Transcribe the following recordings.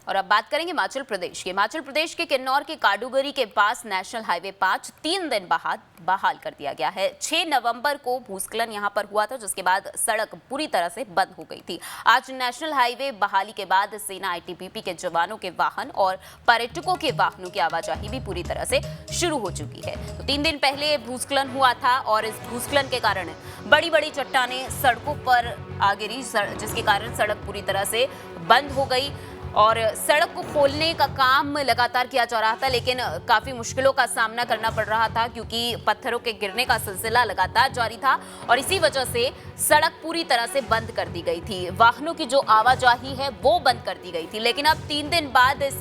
और अब बात करेंगे हिमाचल प्रदेश की। हिमाचल प्रदेश के किन्नौर के काडूगरी के पास नेशनल हाईवे 5 3 दिन बाद बहाल कर दिया गया है। 6 नवंबर को भूस्खलन यहां पर हुआ था, जिसके बाद सड़क पूरी तरह से बंद हो गई थी। आज नेशनल हाईवे बहाली के बाद सेना आईटीबीपी के जवानों के वाहन और पर्यटकों के वाहनों की आवाजाही भी पूरी तरह से शुरू हो चुकी है। तो 3 दिन पहले भूस्खलन हुआ था और इस भूस्खलन के कारण बड़ी बड़ी चट्टानें सड़कों पर आ गिरी, जिसके कारण सड़क पूरी तरह से बंद हो गई और सड़क को खोलने का काम लगातार किया जा रहा था, लेकिन काफी मुश्किलों का सामना करना पड़ रहा था क्योंकि पत्थरों के गिरने का सिलसिला लगातार जारी था और इसी वजह से सड़क पूरी तरह से बंद कर दी गई थी। वाहनों की जो आवाजाही है वो बंद कर दी गई थी, लेकिन अब 3 दिन बाद इस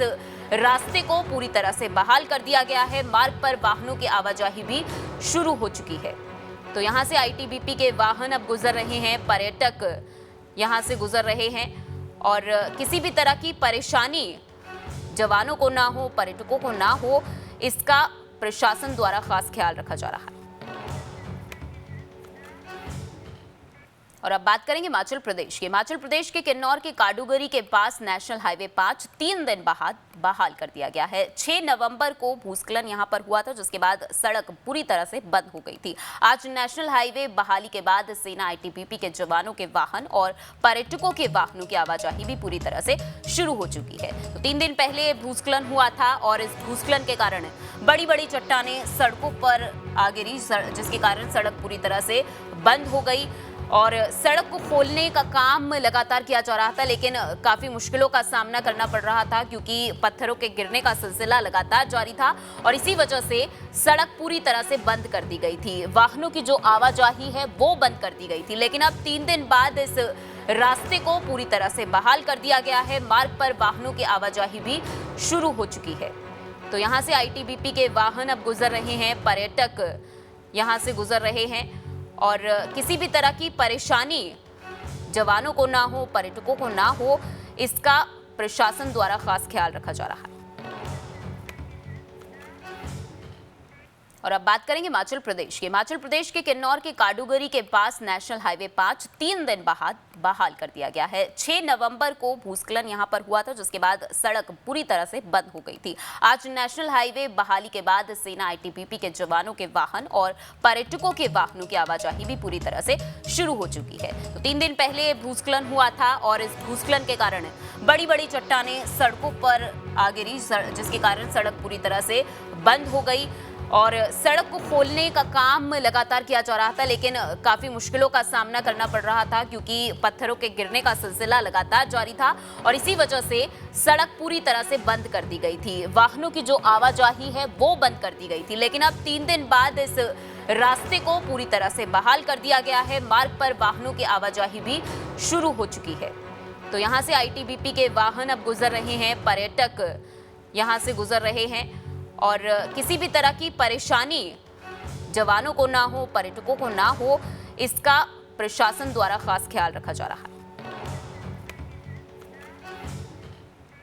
रास्ते को पूरी तरह से बहाल कर दिया गया है। मार्ग पर वाहनों की आवाजाही भी शुरू हो चुकी है। तो यहाँ से आईटीबीपी के वाहन अब गुजर रहे हैं, पर्यटक यहाँ से गुजर रहे हैं और किसी भी तरह की परेशानी जवानों को ना हो, पर्यटकों को ना हो, इसका प्रशासन द्वारा खास ख्याल रखा जा रहा है। और अब बात करेंगे हिमाचल प्रदेश की। हिमाचल प्रदेश के किन्नौर के काडूगरी के पास नेशनल हाईवे 5 3 दिन बाद बहाल कर दिया गया है। 6 नवंबर को भूस्खलन यहां पर हुआ था, जिसके बाद सड़क पूरी तरह से बंद हो गई थी। आज नेशनल हाईवे बहाली के बाद सेना आईटीबीपी के जवानों के वाहन और पर्यटकों के वाहनों की आवाजाही भी पूरी तरह से शुरू हो चुकी है। तो 3 दिन पहले भूस्खलन हुआ था और इस भूस्खलन के कारण बड़ी बड़ी चट्टानें सड़कों पर आ गिरी, जिसके कारण सड़क पूरी तरह से बंद हो गई और सड़क को खोलने का काम लगातार किया जा रहा था, लेकिन काफी मुश्किलों का सामना करना पड़ रहा था क्योंकि पत्थरों के गिरने का सिलसिला लगातार जारी था और इसी वजह से सड़क पूरी तरह से बंद कर दी गई थी। वाहनों की जो आवाजाही है वो बंद कर दी गई थी, लेकिन अब 3 दिन बाद इस रास्ते को पूरी तरह से बहाल कर दिया गया है। मार्ग पर वाहनों की आवाजाही भी शुरू हो चुकी है। तो यहाँ से आईटीबीपी के वाहन अब गुजर रहे हैं, पर्यटक यहाँ से गुजर रहे हैं और किसी भी तरह की परेशानी जवानों को ना हो, पर्यटकों को ना हो, इसका प्रशासन द्वारा खास ख्याल रखा जा रहा है। और अब बात करेंगे हिमाचल प्रदेश की। हिमाचल प्रदेश के किन्नौर के काडूगरी के पास नेशनल हाईवे 5 3 दिन बाद बहाल कर दिया गया है। 6 नवंबर को भूस्खलन यहां पर हुआ था, जिसके बाद सड़क पूरी तरह से बंद हो गई थी। आज नेशनल हाईवे बहाली के बाद सेना आईटीबीपी के जवानों के वाहन और पर्यटकों के वाहनों की आवाजाही भी पूरी तरह से शुरू हो चुकी है। तो 3 दिन पहले भूस्खलन हुआ था और इस भूस्खलन के कारण बड़ी बड़ी चट्टानें सड़कों पर आ गिरी, जिसके कारण सड़क पूरी तरह से बंद हो गई और सड़क को खोलने का काम लगातार किया जा रहा था, लेकिन काफी मुश्किलों का सामना करना पड़ रहा था क्योंकि पत्थरों के गिरने का सिलसिला लगातार जारी था और इसी वजह से सड़क पूरी तरह से बंद कर दी गई थी। वाहनों की जो आवाजाही है वो बंद कर दी गई थी, लेकिन अब 3 दिन बाद इस रास्ते को पूरी तरह से बहाल कर दिया गया है। मार्ग पर वाहनों की आवाजाही भी शुरू हो चुकी है। तो यहाँ से आईटीबीपी के वाहन अब गुजर रहे हैं, पर्यटक यहाँ से गुजर रहे हैं और किसी भी तरह की परेशानी जवानों को ना हो, पर्यटकों को ना हो, इसका प्रशासन द्वारा खास ख्याल रखा जा रहा है।